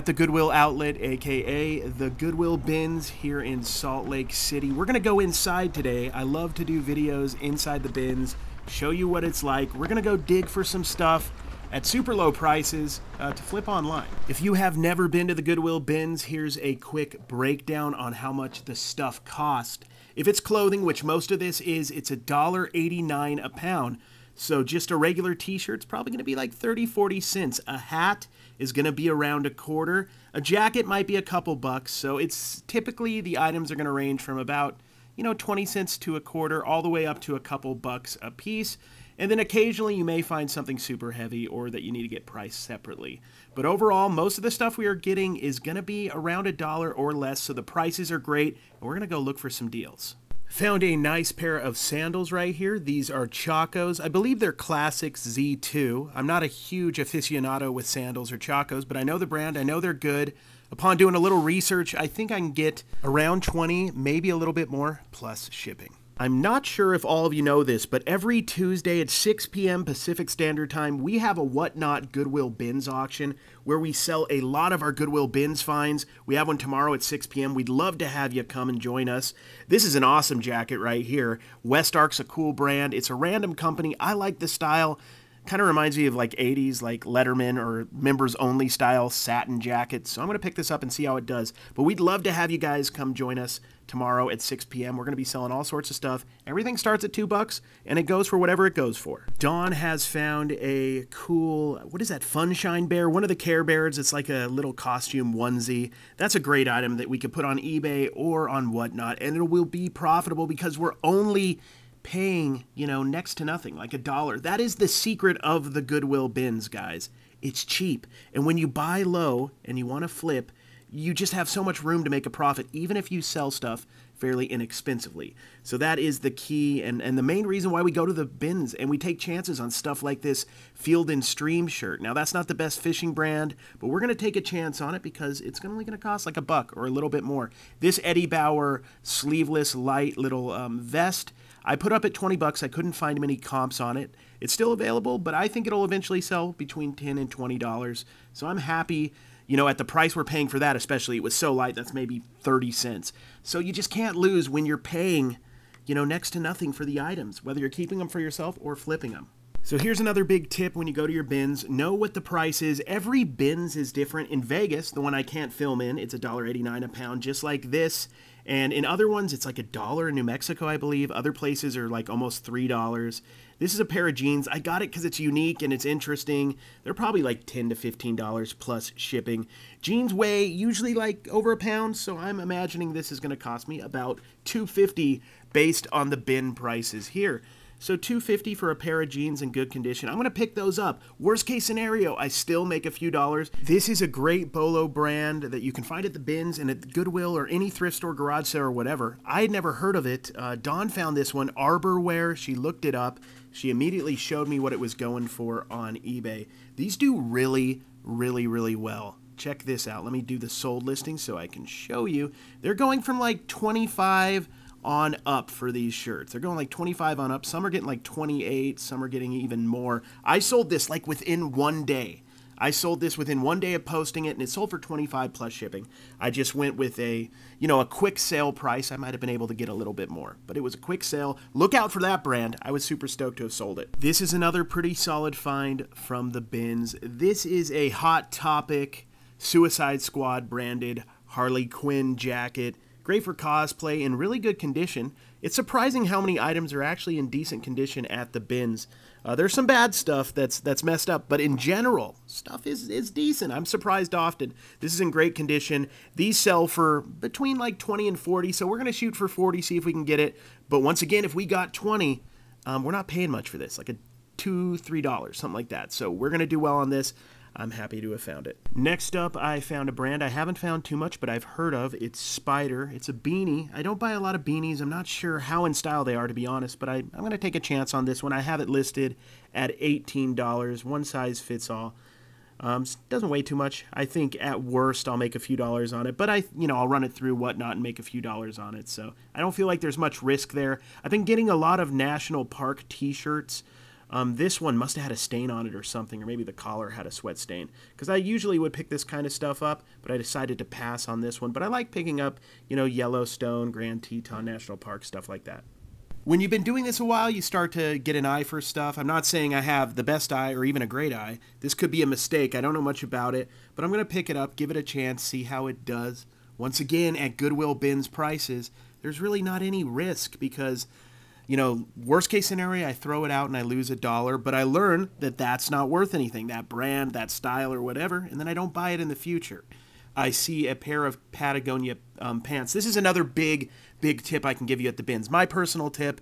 the Goodwill outlet, aka the Goodwill Bins here in Salt Lake City. We're gonna go inside today. I love to do videos inside the bins, show you what it's like. We're gonna go dig for some stuff at super low prices to flip online. If you have never been to the Goodwill Bins, here's a quick breakdown on how much the stuff cost. If it's clothing, which most of this is, it's $1.89 a pound. So just a regular t-shirt's probably going to be like 30-40 cents. A hat is going to be around a quarter. A jacket might be a couple bucks. So it's typically the items are going to range from about, 20 cents to a quarter all the way up to a couple bucks a piece. And then occasionally you may find something super heavy or that you need to get priced separately. But overall, most of the stuff we are getting is going to be around $1 or less. So the prices are great. And we're going to go look for some deals. Found a nice pair of sandals right here. These are Chacos. I believe they're Classics Z2. I'm not a huge aficionado with sandals or Chacos, but I know the brand. I know they're good. Upon doing a little research, I think I can get around 20, maybe a little bit more, plus shipping. I'm not sure if all of you know this, but every Tuesday at 6 p.m. Pacific Standard Time, we have a Whatnot Goodwill Bins auction where we sell a lot of our Goodwill Bins finds. We have one tomorrow at 6 p.m. We'd love to have you come and join us. This is an awesome jacket right here. Westark's a cool brand. It's a random company. I like the style. Kind of reminds me of like 80s, like Letterman or members only style satin jackets. So I'm going to pick this up and see how it does. But we'd love to have you guys come join us tomorrow at 6 p.m. We're going to be selling all sorts of stuff. Everything starts at $2 and it goes for whatever it goes for. Dawn has found a cool, what is that, Funshine Bear? One of the Care Bears. It's like a little costume onesie. That's a great item that we could put on eBay or on Whatnot, and it will be profitable because we're only paying, next to nothing, like $1. That is the secret of the Goodwill Bins, guys. It's cheap. And when you buy low and you want to flip, you just have so much room to make a profit, even if you sell stuff fairly inexpensively. So that is the key and the main reason why we go to the bins and we take chances on stuff like this Field and Stream shirt. Now, that's not the best fishing brand, but we're going to take a chance on it because it's only going to cost like $1 or a little bit more. This Eddie Bauer sleeveless light little vest, I put up at 20 bucks. I couldn't find many comps on it. It's still available, but I think it'll eventually sell between $10 and $20. So I'm happy, at the price we're paying for that, especially. It was so light, that's maybe 30 cents. So you just can't lose when you're paying, next to nothing for the items, whether you're keeping them for yourself or flipping them. So here's another big tip when you go to your bins. Know what the price is. Every bins is different. In Vegas, the one I can't film in, it's $1.89 a pound, just like this. And in other ones, it's like $1 in New Mexico, I believe. Other places are like almost $3. This is a pair of jeans. I got it because it's unique and it's interesting. They're probably like $10 to $15 plus shipping. Jeans weigh usually like over a pound, so I'm imagining this is going to cost me about $2.50 based on the bin prices here. So $2.50 for a pair of jeans in good condition. I'm going to pick those up. Worst case scenario, I still make a few dollars. This is a great Bolo brand that you can find at the bins and at Goodwill or any thrift store, garage sale, or whatever. I had never heard of it. Dawn found this one, Arbitrage. She looked it up. She immediately showed me what it was going for on eBay. These do really, really, really well. Check this out. Let me do the sold listing so I can show you. They're going from like 25 on up for these shirts. They're going like 25 on up. Some are getting like 28. Some are getting even more. I sold this like within 1 day. I sold this within 1 day of posting it, and it sold for 25 plus shipping. I just went with a quick sale price. I might have been able to get a little bit more, but it was a quick sale. Look out for that brand. I was super stoked to have sold it. This is another pretty solid find from the bins. This is a Hot Topic Suicide Squad branded Harley Quinn jacket. Great for cosplay, in really good condition. It's surprising how many items are actually in decent condition at the bins. There's some bad stuff that's messed up, but in general, stuff is decent. I'm surprised often. This is in great condition. These sell for between like 20 and 40, so we're going to shoot for 40, see if we can get it. But once again, if we got 20, we're not paying much for this, like a $2, $3, something like that. So we're going to do well on this. I'm happy to have found it. Next up, I found a brand I haven't found too much, but I've heard of. It's Spider. It's a beanie. I don't buy a lot of beanies. I'm not sure how in style they are, to be honest, but I'm going to take a chance on this one. I have it listed at $18. One size fits all. Doesn't weigh too much. I think at worst I'll make a few dollars on it, but I'll run it through Whatnot and make a few dollars on it. So I don't feel like there's much risk there. I've been getting a lot of national park t-shirts This one must have had a stain on it or something, or maybe the collar had a sweat stain. Because I usually would pick this kind of stuff up, but I decided to pass on this one. But I like picking up, Yellowstone, Grand Teton National Park, stuff like that. When you've been doing this a while, you start to get an eye for stuff. I'm not saying I have the best eye or even a great eye. This could be a mistake. I don't know much about it, but I'm going to pick it up, give it a chance, see how it does. Once again, at Goodwill Bins prices, there's really not any risk because, worst case scenario, I throw it out and I lose $1, but I learn that that's not worth anything, that brand, that style or whatever, and then I don't buy it in the future. I see a pair of Patagonia pants. This is another big tip I can give you at the bins. My personal tip,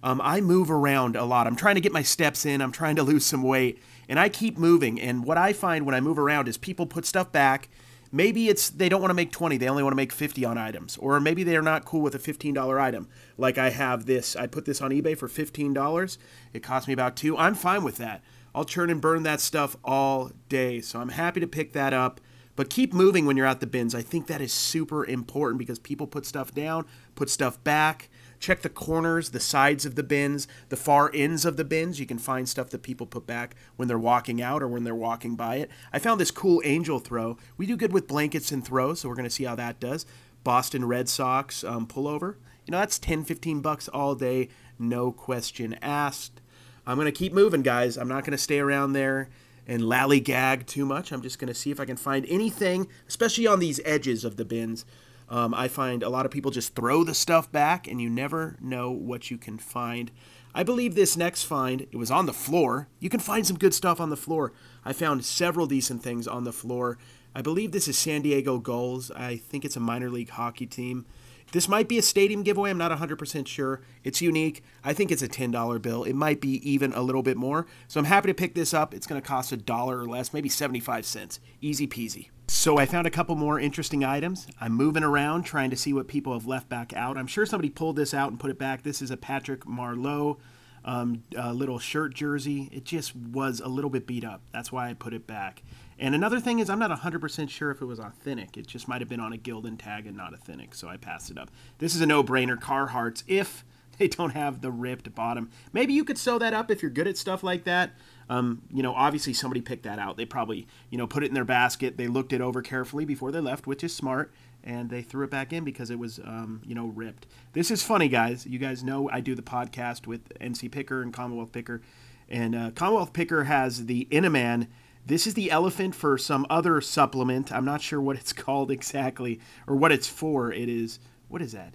I move around a lot. I'm trying to get my steps in. I'm trying to lose some weight, and I keep moving. And what I find when I move around is people put stuff back. Maybe it's they don't want to make 20. They only want to make 50 on items. Or maybe they're not cool with a $15 item. Like I have this. I put this on eBay for $15. It cost me about $2. I'm fine with that. I'll churn and burn that stuff all day. So I'm happy to pick that up. But keep moving when you're at the bins. I think that is super important because people put stuff down, put stuff back. Check the corners, the sides of the bins, the far ends of the bins. You can find stuff that people put back when they're walking out or when they're walking by it. I found this cool angel throw. We do good with blankets and throws, so we're going to see how that does. Boston Red Sox pullover. That's $10, $15 all day, no question asked. I'm going to keep moving, guys. I'm not going to stay around there and lallygag too much. I'm just going to see if I can find anything, especially on these edges of the bins. I find a lot of people just throw the stuff back, and you never know what you can find. I believe this next find, it was on the floor. You can find some good stuff on the floor. I found several decent things on the floor. I believe this is San Diego Gulls. I think it's a minor league hockey team. This might be a stadium giveaway. I'm not 100% sure. It's unique. I think it's a $10 bill. It might be even a little bit more. So I'm happy to pick this up. It's going to cost $1 or less, maybe 75 cents. Easy peasy. So I found a couple more interesting items. I'm moving around trying to see what people have left back out. I'm sure somebody pulled this out and put it back. This is a Patrick Marleau little shirt jersey. It just was a little bit beat up. That's why I put it back. And another thing is I'm not 100% sure if it was authentic. It just might have been on a Gildan tag and not authentic, so I passed it up. This is a no-brainer, Carhartts, if they don't have the ripped bottom. Maybe you could sew that up if you're good at stuff like that. Obviously somebody picked that out. They probably, put it in their basket. They looked it over carefully before they left, which is smart, and they threw it back in because it was, ripped. This is funny, guys. You guys know I do the podcast with NC Picker and Commonwealth Picker, and Commonwealth Picker has the Inaman. This is the elephant for some other supplement. I'm not sure what it's called exactly or what it's for. It is, what is that?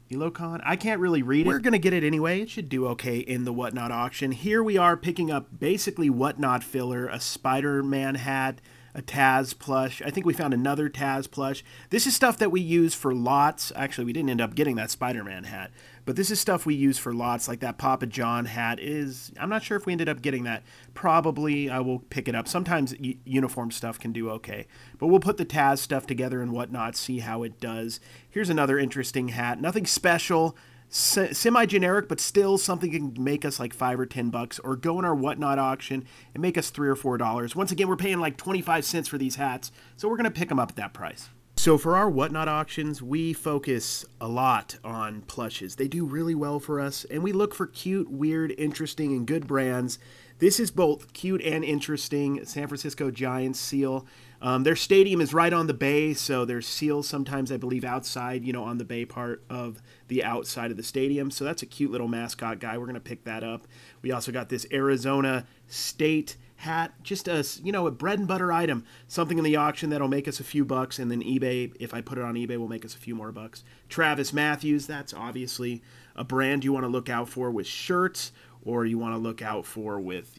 Elocon? I can't really read it. We're going to get it anyway. It should do okay in the Whatnot auction. Here we are picking up basically Whatnot filler, a Spider-Man hat, a Taz plush. I think we found another Taz plush. This is stuff that we use for lots. Actually, we didn't end up getting that Spider-Man hat, but this is stuff we use for lots, like that Papa John hat is, I'm not sure if we ended up getting that. Probably I will pick it up. Sometimes uniform stuff can do okay, but we'll put the Taz stuff together and Whatnot, see how it does. Here's another interesting hat. Nothing special. Semi-generic, but still something can make us like $5 or $10, or go in our Whatnot auction and make us $3 or $4. Once again, we're paying like 25 cents for these hats, so we're going to pick them up at that price. So for our Whatnot auctions, we focus a lot on plushes. They do really well for us, and we look for cute, weird, interesting, and good brands. This is both cute and interesting. San Francisco Giants seal. Their stadium is right on the bay, so there's seals sometimes, I believe, outside, on the bay part of the outside of the stadium. So that's a cute little mascot guy. We're going to pick that up. We also got this Arizona State hat, just a bread and butter item, something in the auction that'll make us a few bucks, and then eBay, if I put it on eBay, will make us a few more bucks. Travis Matthews, that's obviously a brand you want to look out for with shirts, or you want to look out for with,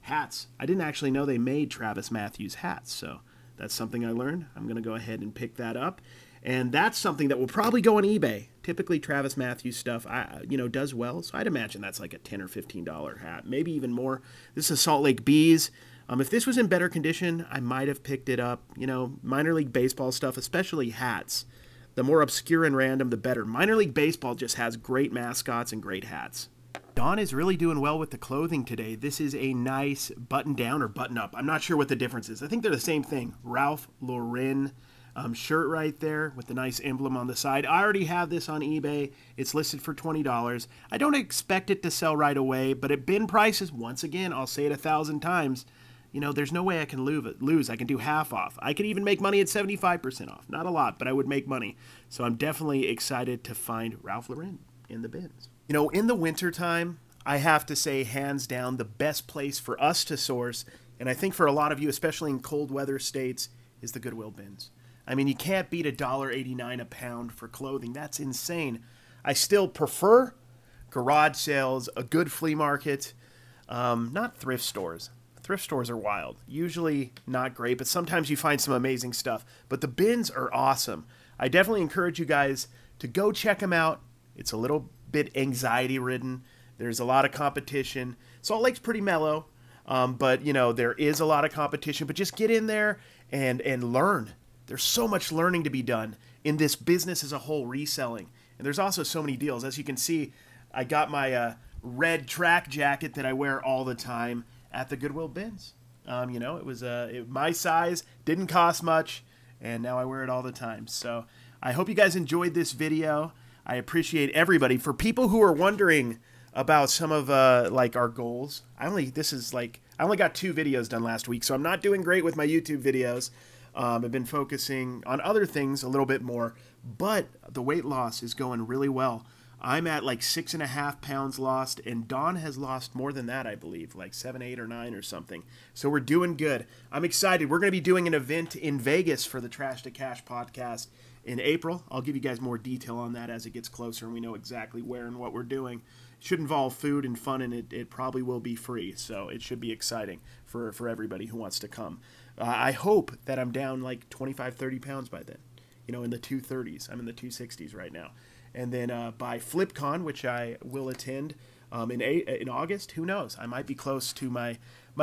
hats. I didn't actually know they made Travis Matthews hats, so that's something I learned. I'm going to go ahead and pick that up. And that's something that will probably go on eBay. Typically, Travis Matthews stuff, does well. So I'd imagine that's like a $10 or $15 hat, maybe even more. This is Salt Lake Bees. If this was in better condition, I might have picked it up. Minor league baseball stuff, especially hats. The more obscure and random, the better. Minor league baseball just has great mascots and great hats. Dawn is really doing well with the clothing today. This is a nice button down or button up. I'm not sure what the difference is. I think they're the same thing. Ralph Lauren shirt right there with the nice emblem on the side. I already have this on eBay. It's listed for $20. I don't expect it to sell right away, but at bin prices, once again, I'll say it 1,000 times, you know, there's no way I can lose. I can do half off. I could even make money at 75% off. Not a lot, but I would make money. So I'm definitely excited to find Ralph Lauren in the bins. You know, in the wintertime, I have to say, hands down, the best place for us to source, and I think for a lot of you, especially in cold weather states, is the Goodwill Bins. I mean, you can't beat $1.89 a pound for clothing. That's insane. I still prefer garage sales, a good flea market, not thrift stores. Thrift stores are wild. Usually not great, but sometimes you find some amazing stuff. But the bins are awesome. I definitely encourage you guys to go check them out. It's a little bit anxiety-ridden. There's a lot of competition. Salt Lake's pretty mellow, but, you know, there is a lot of competition. But just get in there and learn. There's so much learning to be done in this business as a whole, reselling. And there's also so many deals. As you can see, I got my red track jacket that I wear all the time at the Goodwill Bins. You know, it was my size, didn't cost much, and now I wear it all the time. So I hope you guys enjoyed this video. I appreciate everybody. For people who are wondering about some of like our goals, I only got 2 videos done last week, so I'm not doing great with my YouTube videos. I've been focusing on other things a little bit more, but the weight loss is going really well. I'm at like 6.5 pounds lost, and Dawn has lost more than that, I believe, like 7, 8, or 9 or something. So we're doing good. I'm excited. We're going to be doing an event in Vegas for the Trash to Cash podcast in April. I'll give you guys more detail on that as it gets closer and we know exactly where and what we're doing. It should involve food and fun, and it probably will be free, so it should be exciting for everybody who wants to come. I hope that I'm down like 25, 30 pounds by then, you know, in the 230s. I'm in the 260s right now. And then by FlipCon, which I will attend in August, who knows? I might be close to my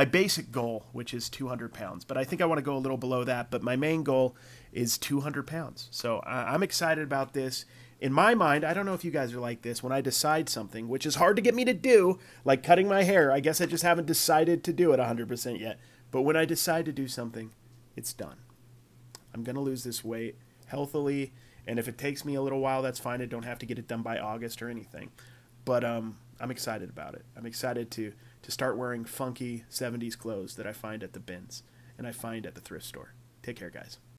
basic goal, which is 200 pounds. But I think I want to go a little below that. But my main goal is 200 pounds. So I'm excited about this. In my mind, I don't know if you guys are like this, when I decide something, which is hard to get me to do, like cutting my hair, I guess I just haven't decided to do it 100% yet. But when I decide to do something, it's done. I'm going to lose this weight healthily. And if it takes me a little while, that's fine. I don't have to get it done by August or anything. But I'm excited about it. I'm excited to start wearing funky 70s clothes that I find at the bins and I find at the thrift store. Take care, guys.